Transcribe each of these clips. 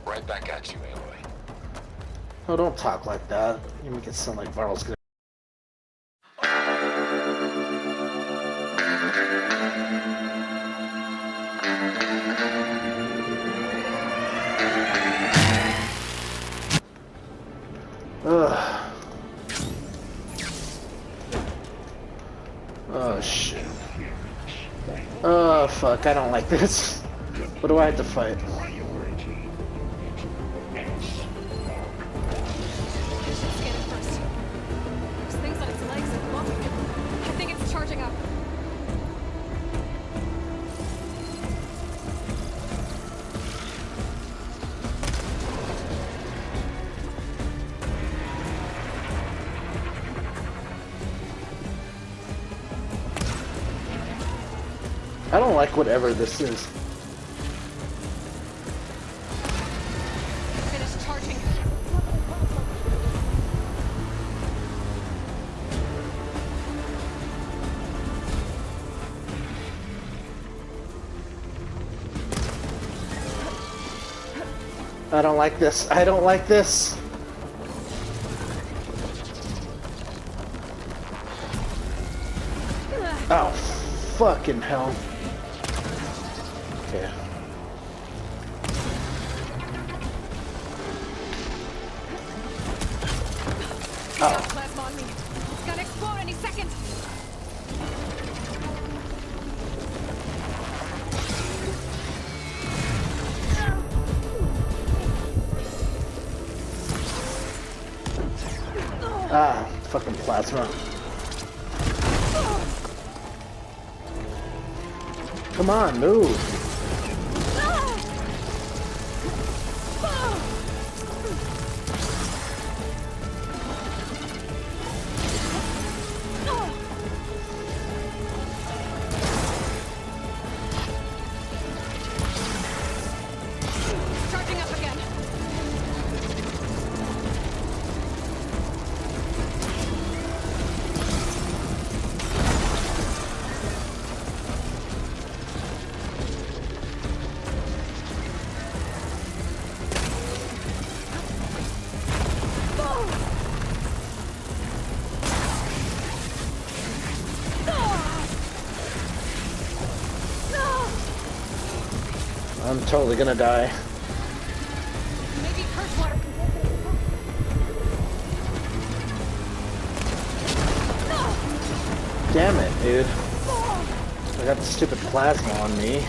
Right back at you, Aloy. Oh, don't talk like that. You make it sound like Varl's gonna. Ugh. Oh shit. Oh fuck, I don't like this. What do I have to fight? There's things on its legs and moving. I think it's charging up. I don't like whatever this is. Finish charging. I don't like this. I don't like this. Oh, fucking hell. Okay. Got plasma on me. It's gonna explode any second. Ah, fucking plasma. Come on, move. Charging up again. I'm totally gonna die. Maybe purge water. Damn it, dude. I got the stupid plasma on me.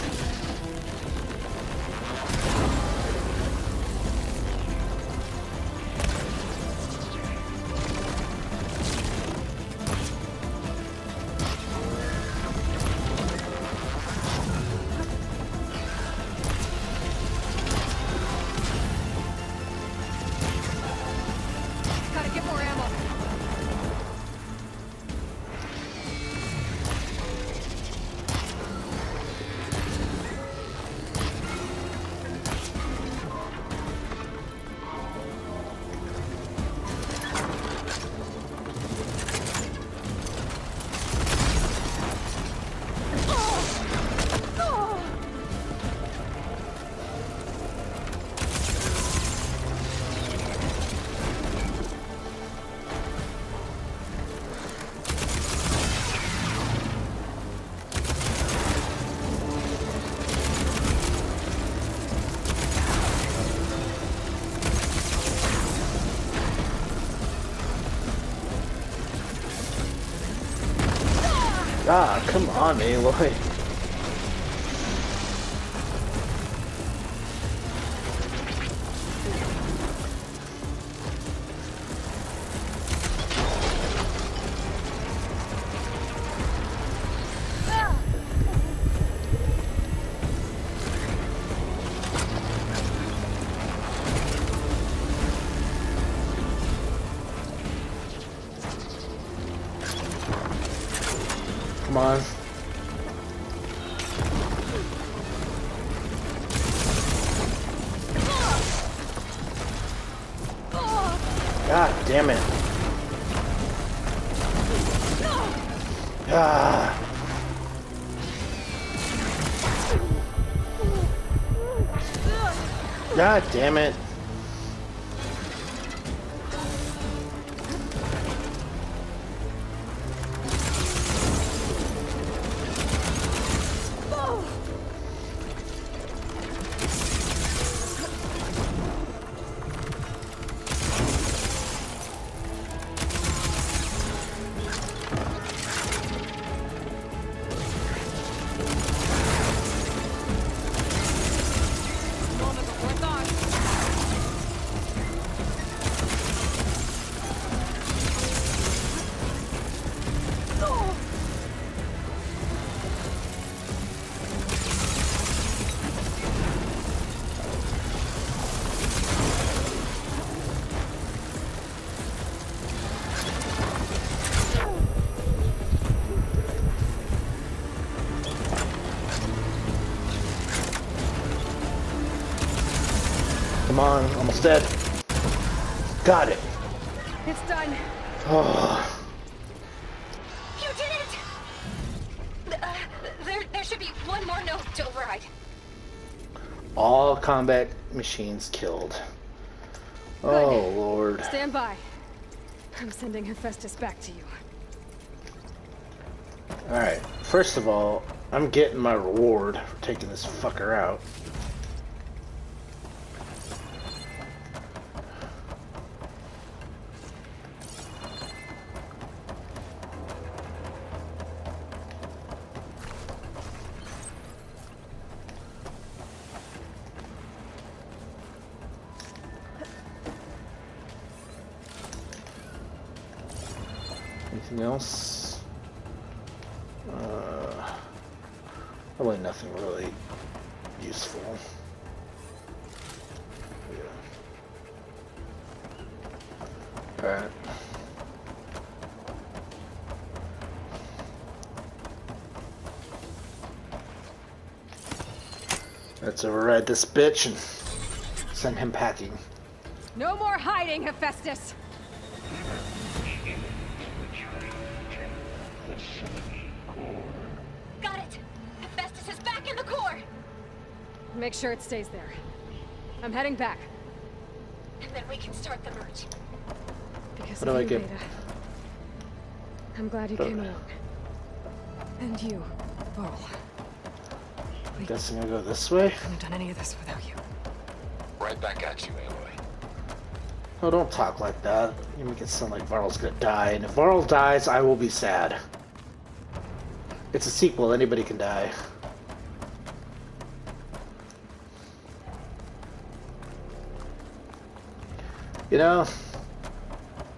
Gotta get more ammo. Ah, come on, Aloy. Come on. God damn it. Ah. God damn it. Moment before thought. Come on, almost dead. Got it. It's done. Oh, You did it! There should be one more note to override. all combat machines killed. Oh, Lord. Stand by. I'm sending Hephaestus back to you. Alright, first of all, I'm getting my reward for taking this fucker out. Anything else? Probably nothing really useful. Yeah. Alright. Let's override this bitch and send him packing. No more hiding, Hephaestus! Got it! Hephaestus is back in the core! Make sure it stays there. I'm heading back. And then we can start the merge. Because What do of I you, get? Beta. I'm glad you came along. And you, Varl. Guessing I go this way? Couldn't have done any of this without you. Right back at you, Aloy. Oh, don't talk like that. You make it sound like Varl's gonna die, and if Varl dies, I will be sad. It's a sequel, anybody can die. You know,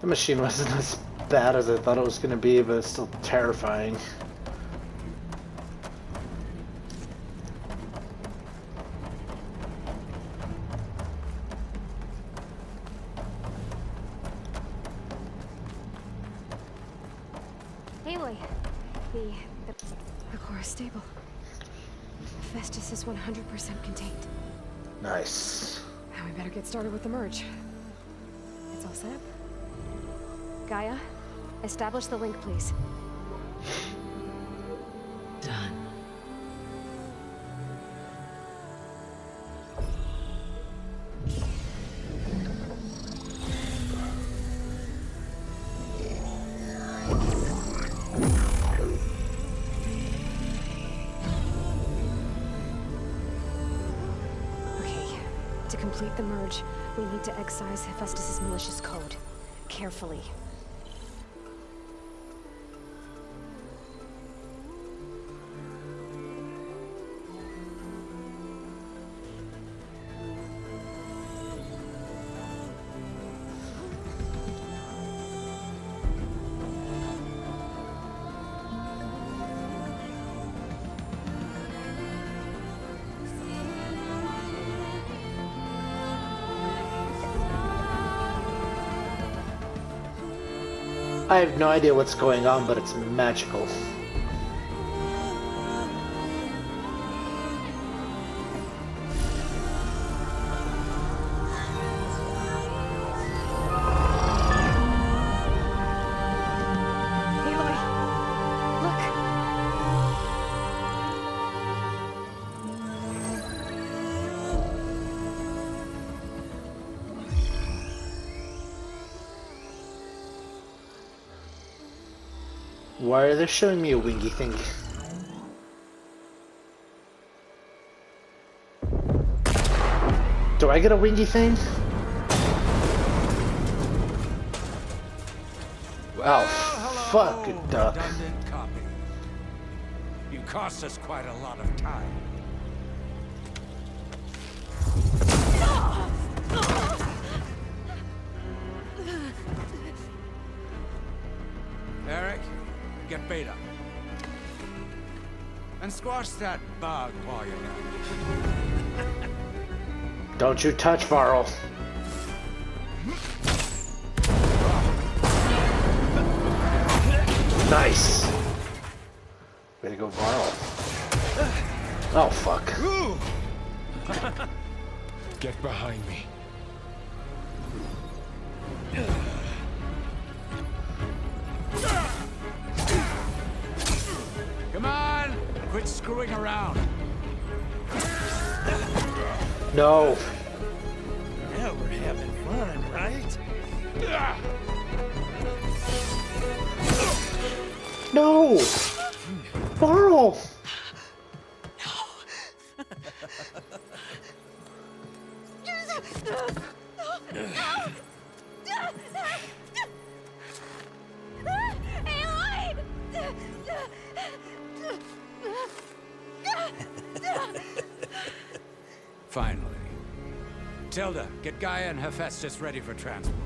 the machine wasn't as bad as I thought it was gonna be, but it's still terrifying. Aloy, the core is stable. Hephaestus is 100% contained. Nice. Now we better get started with the merge. It's all set up. Gaia, establish the link, please. Done. Okay, to complete the merge, we need to excise Hephaestus' malicious code. Carefully. I have no idea what's going on, but it's magical. Aloy! Look! Why are they showing me a wingy thing? Do I get a wingy thing? Well, Oh, hello, fuck, duck. redundant copy. You cost us quite a lot of time. Eric, get Beta. And squash that bug while you're down. Don't you touch Varl. Nice. Way to go, Varl. Oh, fuck. Get behind me. Come on, quit screwing around. No. Now we're having fun, right? No! Varl! Finally. Tilda, get Gaia and Hephaestus ready for transport.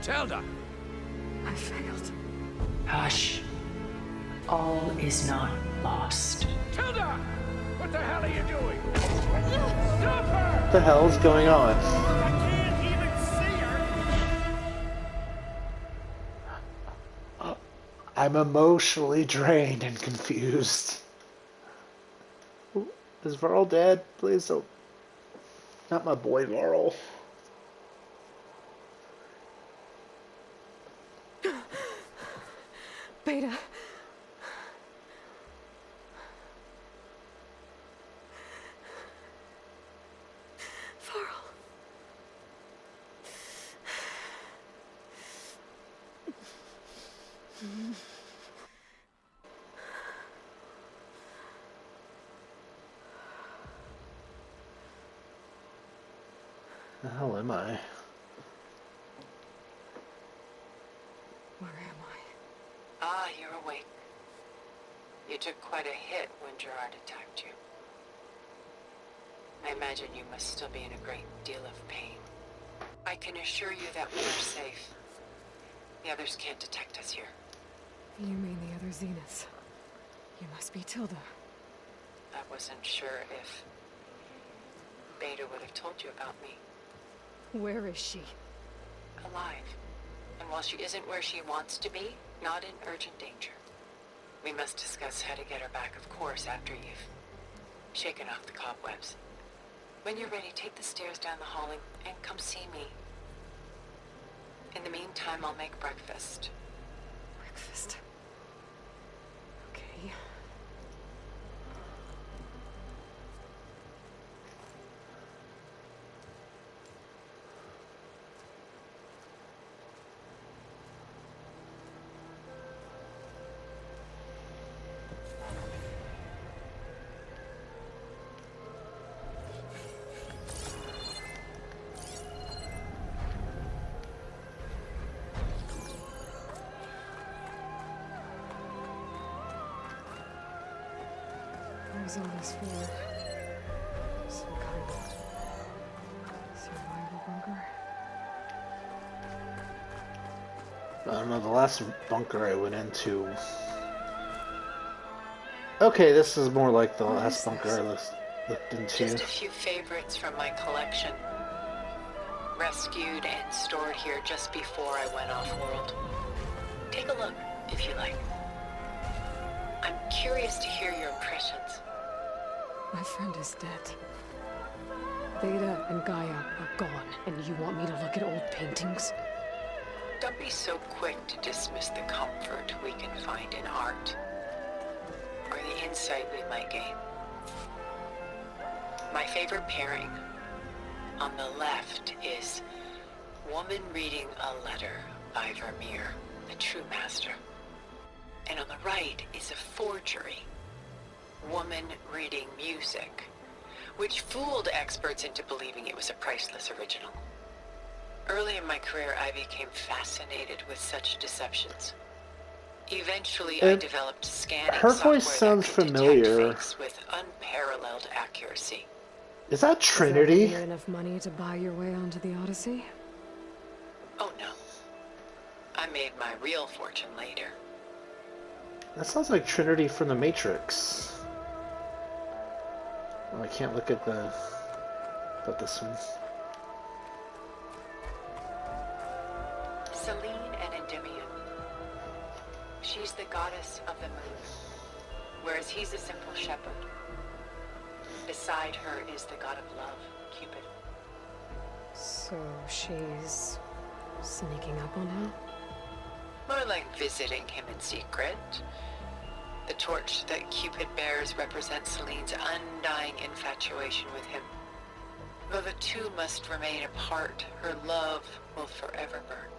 Tilda! I failed. Hush. All is not lost. Tilda! What the hell are you doing? Stop her! What the hell is going on? I can't even see her. I'm emotionally drained and confused. Is Varl dead? Please don't. Not my boy Varl. Beta. Varl. The hell am I? Where am I? Ah, you're awake. You took quite a hit when Gerard attacked you. I imagine you must still be in a great deal of pain. I can assure you that we are safe. The others can't detect us here. You mean the other Zeniths? You must be Tilda. I wasn't sure if Beta would have told you about me. Where is she? Alive. And while she isn't where she wants to be, not in urgent danger. We must discuss how to get her back, of course, after you've shaken off the cobwebs. When you're ready, take the stairs down the hall and come see me. In the meantime, I'll make breakfast. Breakfast. Okay. What is all this for? Some kind of survival bunker? I don't know, the last bunker I went into... Okay, this is more like the last bunker I looked into. Just a few favorites from my collection. Rescued and stored here just before I went off-world. Take a look, if you like. I'm curious to hear your impressions. My friend is dead. Beta and Gaia are gone, and you want me to look at old paintings? Don't be so quick to dismiss the comfort we can find in art, or the insight we might gain. My favorite pairing on the left is Woman reading a letter by Vermeer, the true master. And on the right is a forgery. Woman reading music, which fooled experts into believing it was a priceless original. Early in my career, I became fascinated with such deceptions. Eventually, I developed scanning her software voice sounds that could familiar. detect fakes with unparalleled accuracy. Is that Does that Trinity? give you enough money to buy your way onto the Odyssey? Oh no. I made my real fortune later. That sounds like Trinity from the Matrix. Oh, I can't look at this one. Selene and Endymion. She's the goddess of the moon, whereas he's a simple shepherd. Beside her is the god of love, Cupid. So she's sneaking up on him? More like visiting him in secret. The torch that Cupid bears represents Selene's undying infatuation with him. Though the two must remain apart, her love will forever burn.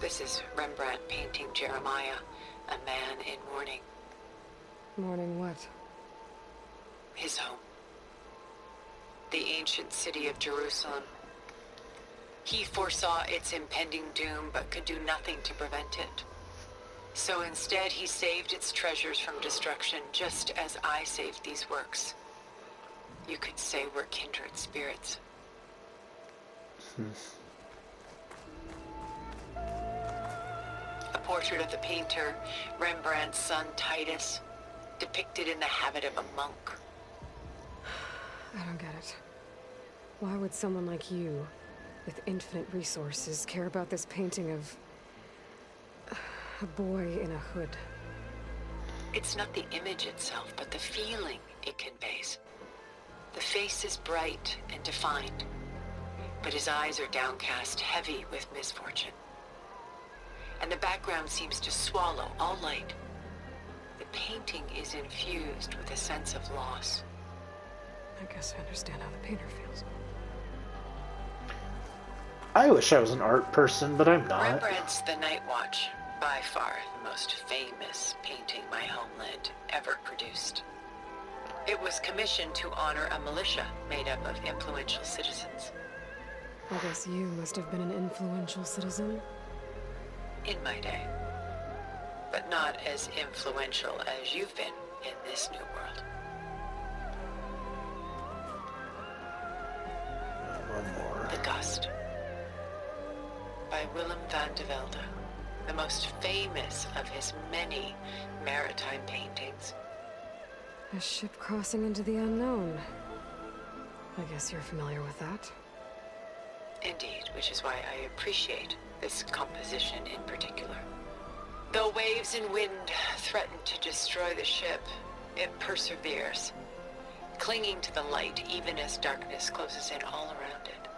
This is Rembrandt painting Jeremiah, a man in mourning. Mourning what? His home. The ancient city of Jerusalem. He foresaw its impending doom, but could do nothing to prevent it. So instead, he saved its treasures from destruction, just as I saved these works. You could say we're kindred spirits. A portrait of the painter, Rembrandt's son Titus, depicted in the habit of a monk. I don't get it. Why would someone like you, with infinite resources, care about this painting of a boy in a hood? It's not the image itself, but the feeling it conveys. The face is bright and defined, but his eyes are downcast, heavy with misfortune. And the background seems to swallow all light. The painting is infused with a sense of loss. I guess I understand how the painter feels. I wish I was an art person, but I'm not. Rembrandt's The Night Watch, by far the most famous painting my homeland ever produced. It was commissioned to honor a militia made up of influential citizens. I guess you must have been an influential citizen. In my day. But not as influential as you've been in this new world. One more. The Gust. By Willem van de Velde, the most famous of his many maritime paintings. A ship crossing into the unknown. I guess you're familiar with that. Indeed, which is why I appreciate this composition in particular. Though waves and wind threaten to destroy the ship, it perseveres, clinging to the light even as darkness closes in all around it.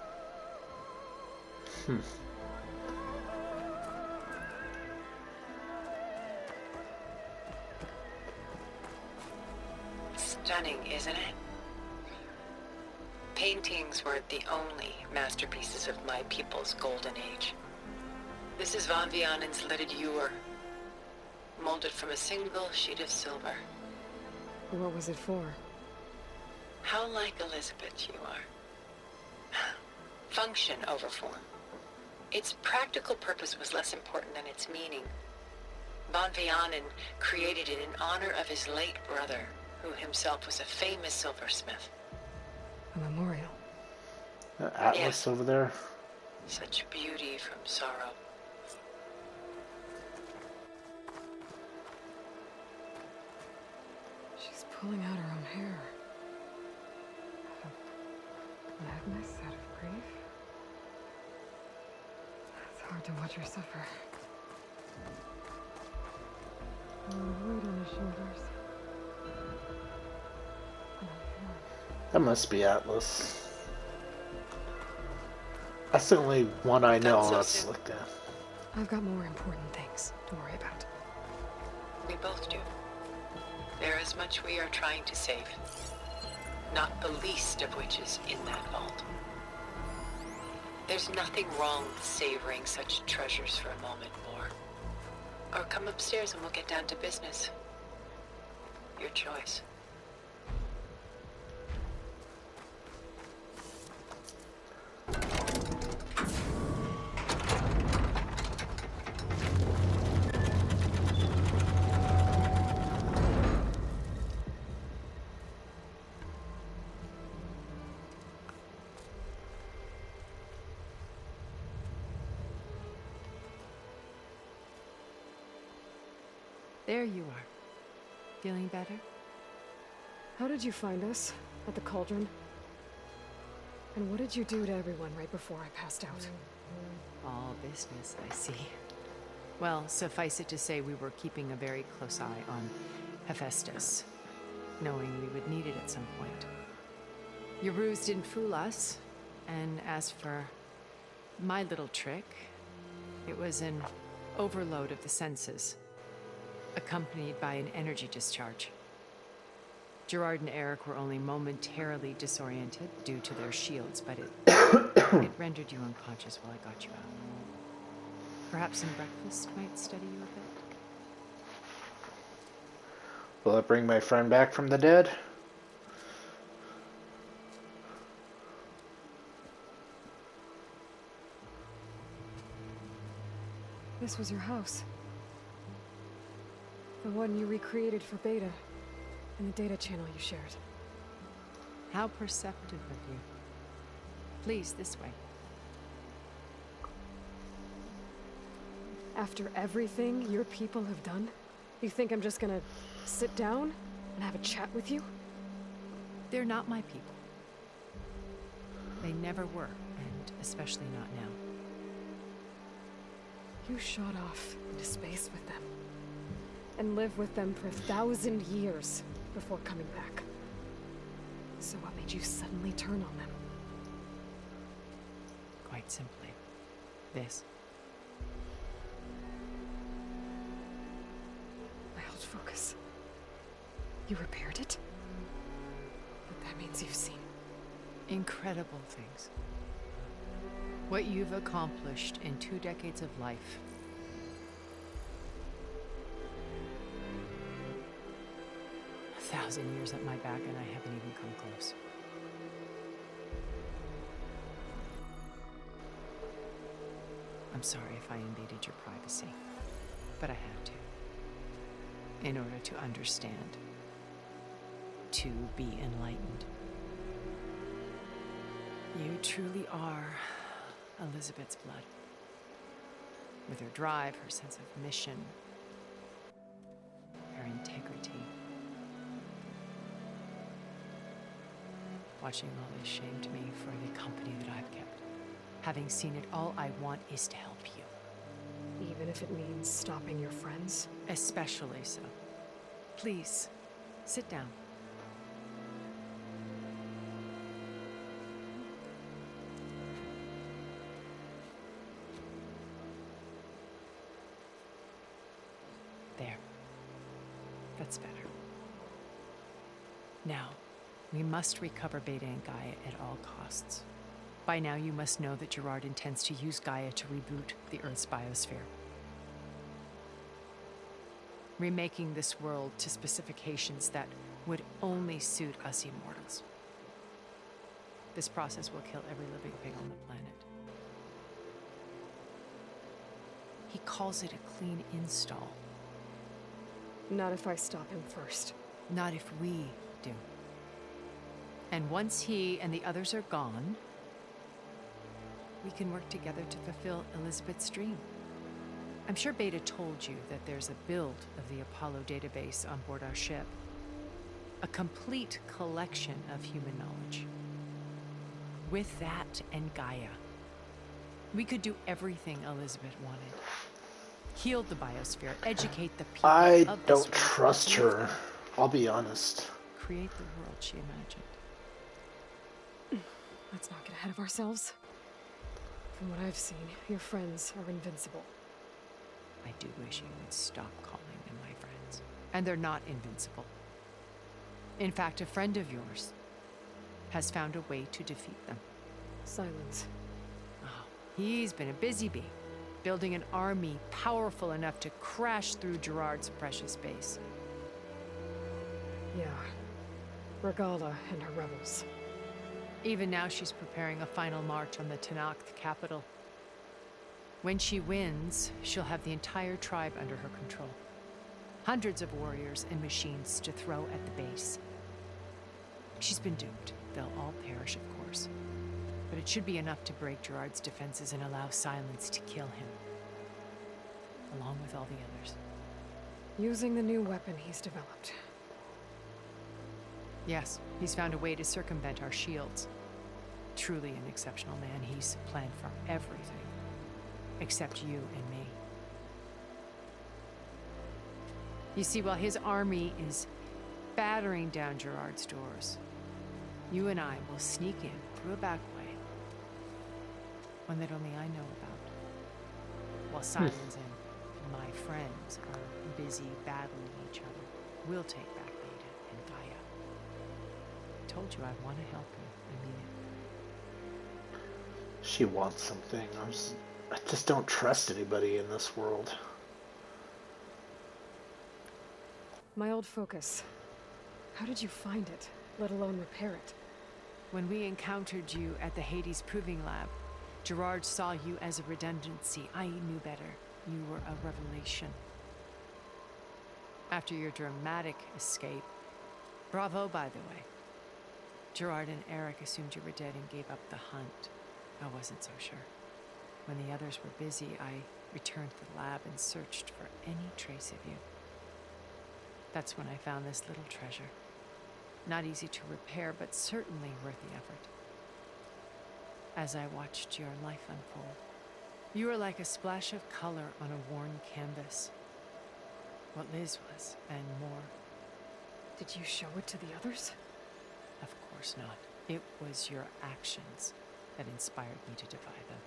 Stunning, isn't it? Paintings were the only masterpieces of my people's golden age. This is Van Vianen's Leaded Ewer, molded from a single sheet of silver. What was it for? How like Elizabeth you are. Function over form. Its practical purpose was less important than its meaning. Van Vianen created it in honor of his late brother, who himself was a famous silversmith. A memorial. That Atlas over there. Such beauty from sorrow. She's pulling out her own hair. Out of madness, out of grief. It's hard to watch her suffer. A lot of weight on his shoulders. That must be Atlas. That's the only one I know that's like that. I've got more important things to worry about. We both do. There is much we are trying to save. not the least of which is in that vault. There's nothing wrong with savoring such treasures for a moment more. Or come upstairs and we'll get down to business. Your choice. There you are. Feeling better? How did you find us? At the cauldron? And what did you do to everyone right before I passed out? All business, I see. Well, suffice it to say we were keeping a very close eye on HEPHAESTUS, knowing we would need it at some point. Your ruse didn't fool us, and as for my little trick, it was an overload of the senses, accompanied by an energy discharge. Gerard and Eric were only momentarily disoriented due to their shields, but it rendered you unconscious while I got you out. Perhaps some breakfast might steady you a bit? Will it bring my friend back from the dead? This was your house. The one you recreated for Beta, and the data channel you shared. How perceptive of you. Please, this way. After everything your people have done, you think I'm just gonna sit down and have a chat with you? They're not my people. They never were, and especially not now. You shot off into space with them, and lived with them for 1,000 years before coming back. So what made you suddenly turn on them? Quite simply, this. My old focus. You repaired it? But that means you've seen Incredible things. What you've accomplished in 2 decades of life. A 1,000 years at my back and I haven't even come close. I'm sorry if I invaded your privacy, but I had to. In order to understand. To be enlightened. You truly are Elizabeth's blood. With her drive, her sense of mission, her integrity. Watching all this shamed me for the company that I've kept. Having seen it, all I want is to help you. even if it means stopping your friends? Especially so. Please, sit down. There. That's better. Now, we must recover Beta and Gaia at all costs. By now, you must know that Gerard intends to use Gaia to reboot the Earth's biosphere. Remaking this world to specifications that would only suit us immortals. This process will kill every living thing on the planet. He calls it a clean install. Not if I stop him first. Not if we do. And once he and the others are gone, we can work together to fulfill Elizabeth's dream. I'm sure Beta told you that there's a build of the Apollo database on board our ship. A complete collection of human knowledge. With that and Gaia, we could do everything Elizabeth wanted. Heal the biosphere, educate the people I of this don't world, trust her. I'll be honest. create the world she imagined. Let's not get ahead of ourselves. From what I've seen, your friends are invincible. I do wish you would stop calling them my friends. And they're not invincible. In fact, a friend of yours, has found a way to defeat them. Silence. Oh, he's been a busy bee, building an army powerful enough to crash through Gerard's precious base. Yeah. Regala and her rebels. Even now, she's preparing a final march on the Tenakth capital. When she wins, she'll have the entire tribe under her control. Hundreds of warriors and machines to throw at the base. She's been duped. They'll all perish, of course. But it should be enough to break Gerard's defenses and allow Silence to kill him. Along with all the others. Using the new weapon he's developed. Yes, he's found a way to circumvent our shields. Truly an exceptional man. He's planned for everything. Except you and me. You see, while his army is battering down Gerard's doors, you and I will sneak in through a back way. One that only I know about. While Silence and my friends are busy battling each other, we'll take back Beta and Gaia. I told you I want to help you. I mean it. She wants something. I just don't trust anybody in this world. My old focus. How did you find it, let alone repair it? When we encountered you at the Hades Proving Lab, Gerard saw you as a redundancy. I knew better. You were a revelation. After your dramatic escape, bravo, by the way. Gerard and Eric assumed you were dead and gave up the hunt. I wasn't so sure. When the others were busy, I returned to the lab and searched for any trace of you. That's when I found this little treasure. Not easy to repair, but certainly worth the effort. As I watched your life unfold, you were like a splash of color on a worn canvas. What Liz was, and more. Did you show it to the others? Of course not. It was your actions that inspired me to defy them.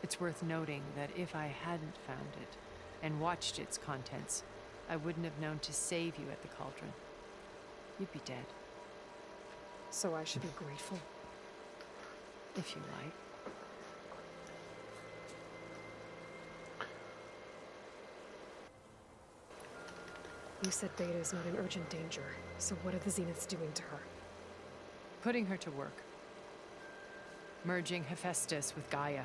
It's worth noting that if I hadn't found it and watched its contents, I wouldn't have known to save you at the cauldron. You'd be dead. So I should be grateful? If you like. You said Beta is not in urgent danger, so what are the Zeniths doing to her? Putting her to work. Merging Hephaestus with Gaia.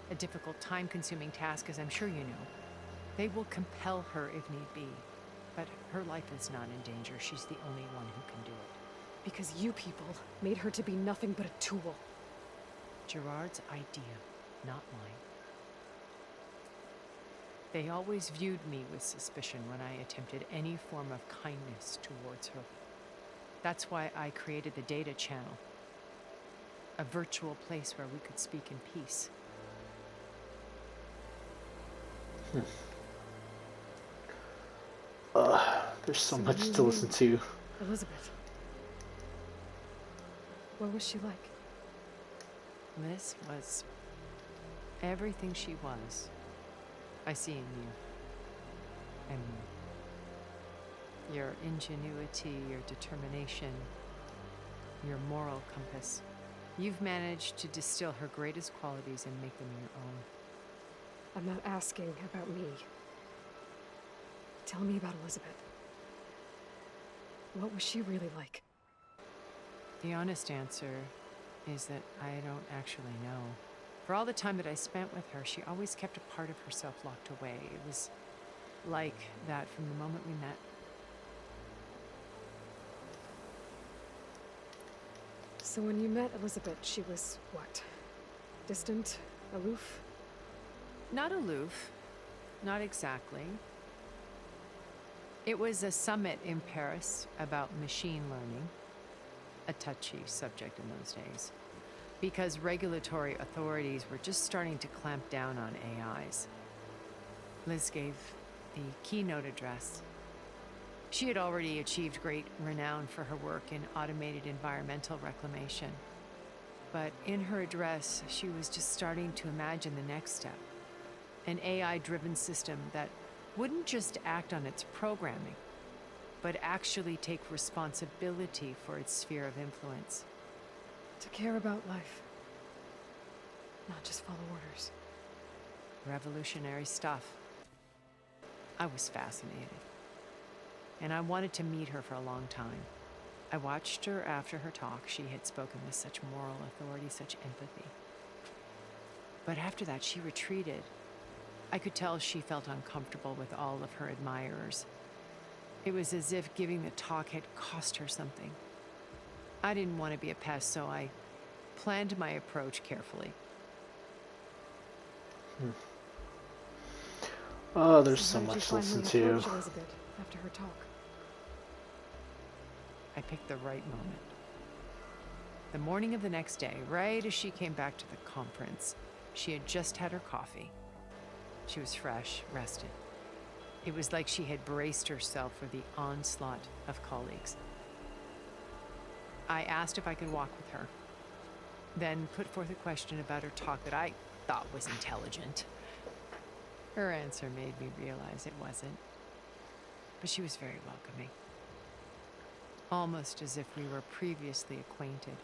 A difficult, time-consuming task, as I'm sure you know. They will compel her if need be. But her life is not in danger. She's the only one who can do it. Because you people made her to be nothing but a tool. Gerard's idea, not mine. They always viewed me with suspicion when I attempted any form of kindness towards her. That's why I created the data channel. A virtual place where we could speak in peace. There's so much to listen to. Elizabeth. What was she like? Liz was everything she was. I see in you. And your ingenuity, your determination, your moral compass. You've managed to distill her greatest qualities and make them your own. I'm not asking about me. Tell me about Elizabeth. What was she really like? The honest answer is that I don't actually know. For all the time that I spent with her, she always kept a part of herself locked away. It was like that from the moment we met. So when you met Elizabeth, she was what? Distant? Aloof? Not aloof. Not exactly. It was a summit in Paris about machine learning. A touchy subject in those days. Because regulatory authorities were just starting to clamp down on AIs. Liz gave the keynote address. She had already achieved great renown for her work in automated environmental reclamation. But in her address, she was just starting to imagine the next step. An AI-driven system that wouldn't just act on its programming, but actually take responsibility for its sphere of influence. To care about life. Not just follow orders. Revolutionary stuff. I was fascinated. And I wanted to meet her for a long time. I watched her after her talk. She had spoken with such moral authority, such empathy. But after that, she retreated. I could tell she felt uncomfortable with all of her admirers. It was as if giving the talk had cost her something. I didn't want to be a pest, so I planned my approach carefully. Oh, there's so How did you much to listen finally to. approach Elizabeth after her talk? I picked the right moment. The morning of the next day, right as she came back to the conference, she had just had her coffee. She was fresh, rested. It was like she had braced herself for the onslaught of colleagues. I asked if I could walk with her, then put forth a question about her talk that I thought was intelligent. Her answer made me realize it wasn't, but she was very welcoming. Almost as if we were previously acquainted.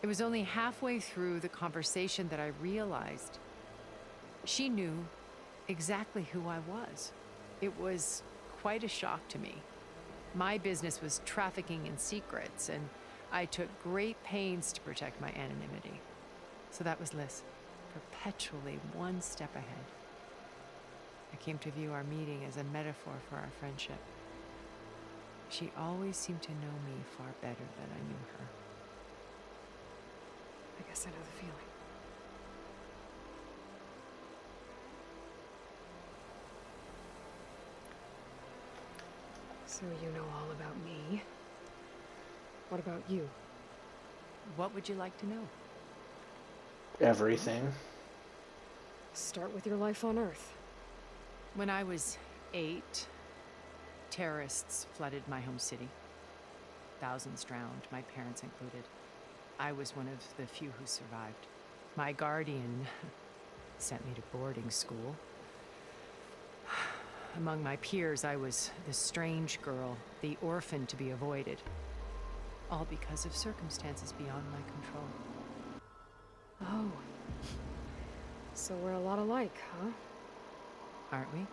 It was only halfway through the conversation that I realized she knew exactly who I was. It was quite a shock to me. My business was trafficking in secrets, and I took great pains to protect my anonymity. So that was Liz, perpetually one step ahead. I came to view our meeting as a metaphor for our friendship. She always seemed to know me far better than I knew her. I guess I know the feeling. So you know all about me. What about you? What would you like to know? Everything. Start with your life on Earth. When I was 8, terrorists flooded my home city. Thousands drowned, my parents included. I was one of the few who survived. My guardian sent me to boarding school. Among my peers, I was the strange girl, the orphan to be avoided. All because of circumstances beyond my control. Oh. So we're a lot alike, huh? Aren't we?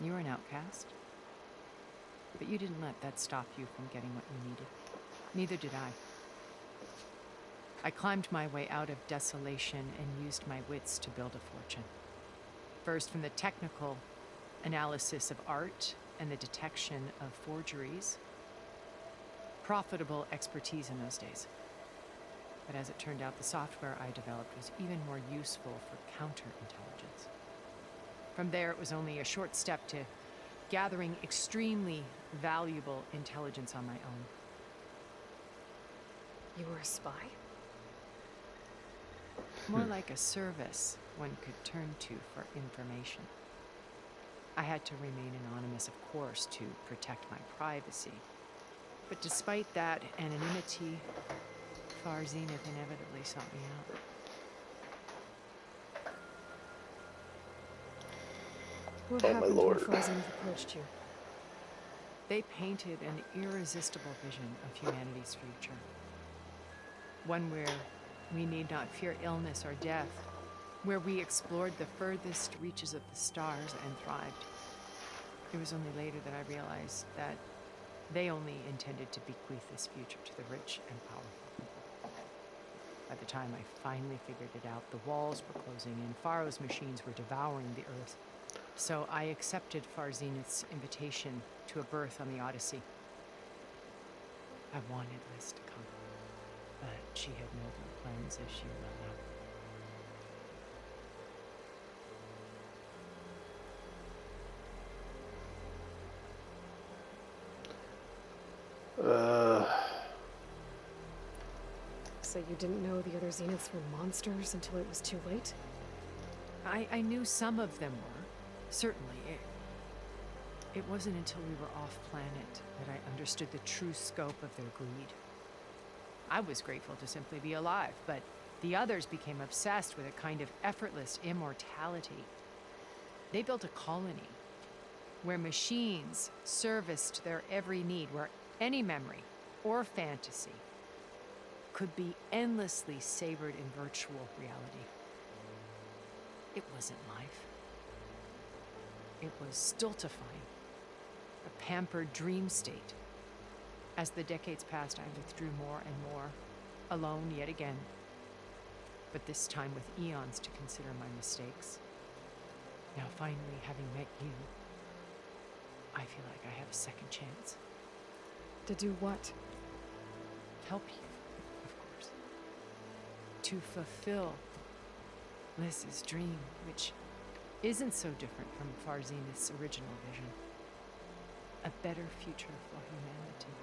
You were an outcast. But you didn't let that stop you from getting what you needed. Neither did I. I climbed my way out of desolation and used my wits to build a fortune. First from the technical analysis of art and the detection of forgeries. Profitable expertise in those days. But as it turned out, the software I developed was even more useful for counterintelligence. From there, it was only a short step to gathering extremely valuable intelligence on my own. You were a spy? More like a service one could turn to for information. I had to remain anonymous, of course, to protect my privacy. But despite that anonymity, Far Zenith inevitably sought me out. What Oh, my happened lord. when Frozen approached you? They painted an irresistible vision of humanity's future. One where we need not fear illness or death, where we explored the furthest reaches of the stars and thrived. It was only later that I realized that they only intended to bequeath this future to the rich and powerful. By the time I finally figured it out, the walls were closing in, Pharaoh's machines were devouring the earth. So I accepted Far Zenith's invitation to a berth on the Odyssey. I wanted Liz to come, but she had nobler plans, as you well know. So you didn't know the other Zeniths were monsters until it was too late? I knew some of them were, certainly. It wasn't until we were off-planet that I understood the true scope of their greed. I was grateful to simply be alive, but the others became obsessed with a kind of effortless immortality. They built a colony where machines serviced their every need, where any memory or fantasy could be endlessly savored in virtual reality. It wasn't life. It was stultifying, a pampered dream state. As the decades passed, I withdrew more and more, alone yet again, but this time with eons to consider my mistakes. Now finally, having met you, I feel like I have a second chance. To do what? Help you, of course. To fulfill Liz's dream, which isn't so different from Farzinith's original vision. A better future for humanity.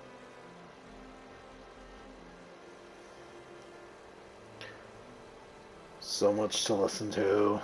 So much to listen to.